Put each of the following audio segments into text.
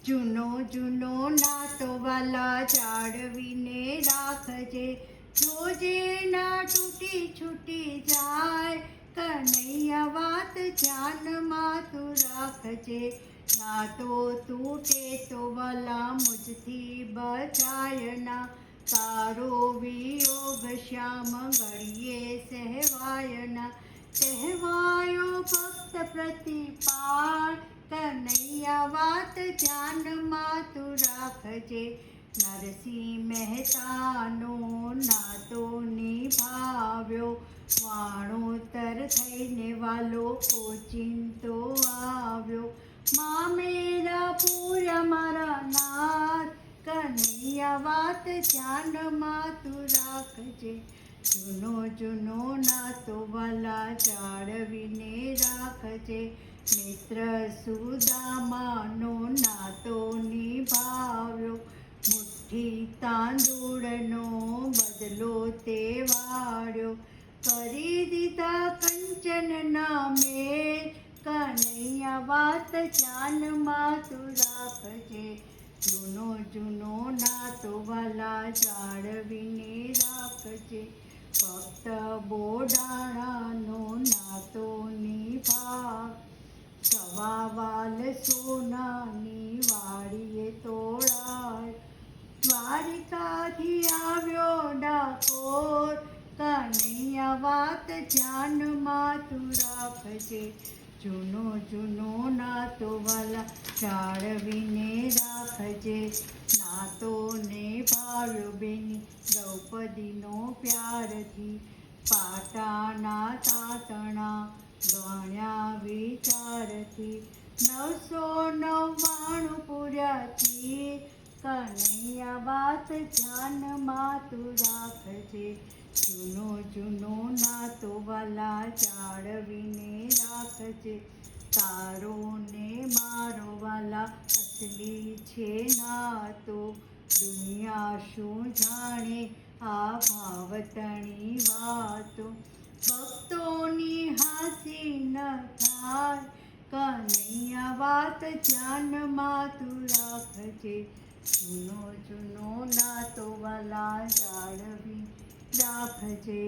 જૂનો જૂનો નાતો વાલા જાળવીને રાખજે, જોજે ના તૂટી છૂટી જાય. કનૈયા વાત ધ્યાનમાં તું રાખજે, ના તો તૂટે તો વાલા મુજથી બચાય ના. તારો વિયોગ શ્યામ ઘડીએ સહેવાય ના. કહેવાયો ભક્ત પ્રતિપાળ, કનૈયા વાત ધ્યાનમાં તું રાખજે. નરસિંહ મહેતાનો નાતો નિભાવ્યો, વાણોતર થઈને વાલો ઓચિંતો આવ્યો. મામેરા પૂર્યા મારા નાથ, કનૈયા વાત ધ્યાનમાં તું રાખજે. જૂનો જૂનો નાતો વાલા જાળવીને રાખજે, મિત્ર સુદામાનો નાતો નિભાવ્યો. મુઠ્ઠી તાંદૂળનો બદલો તે વાળ્યો, કરી દીધા કંચનના મેલ. કનૈયા વાત ધ્યાનમાં તું રાખજે, જૂનો જૂનો નાતો વાલા જાળવીને રાખજે. ભક્ત બોડાણાનો નાતો નિભાવ, સવા વાલ સોનાની વાડીએ તોડાય. દ્વારિકાથી આવ્યો ડાકોર, કનૈયા વાત ધ્યાનમાં તું રાખજે. જૂનો જૂનો નાતો વાલા જાળવીને રાખજે. નાતોને ભાવ્યો બેની દ્રૌપદીનો પ્યારથી, પાટાના તાતણા ગણ્યા વિચારથી. 999 પૂર્યાથી, કનૈયા વાત ધ્યાનમાં તું રાખજે. જૂનો જૂનો નાતો વાલા જાળવીને રાખજે. તારો ને મારો વાલા અસલી છે નાતો, દુનિયા શું જાણે આ ભાવતણી વાતો. ભક્તોની હાસી ન થાય, કનૈયા વાત ધ્યાનમાં તું રાખજે. જૂનો જૂનો નાતો વાલા જાળવી રાખજે.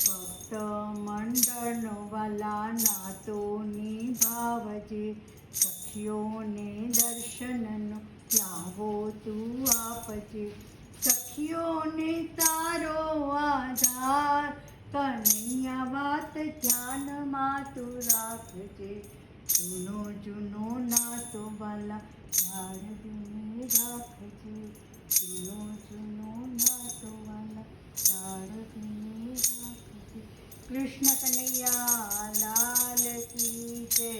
ભક્ત મંડળનો વાલા નાતો નિભાવજે, સખીઓને દર્શનનો લાવો તું આપજે. સખીઓને તારો આધાર, કનૈયા વાત ધ્યાનમાં તું રાખજે. જૂનો જૂનો નાતો વાલા જાળવીને રાખજે, જૂનો જૂનો નાતો વાલા જાળવીને રાખજે. કૃષ્ણ કનૈયા લાલ કી જય.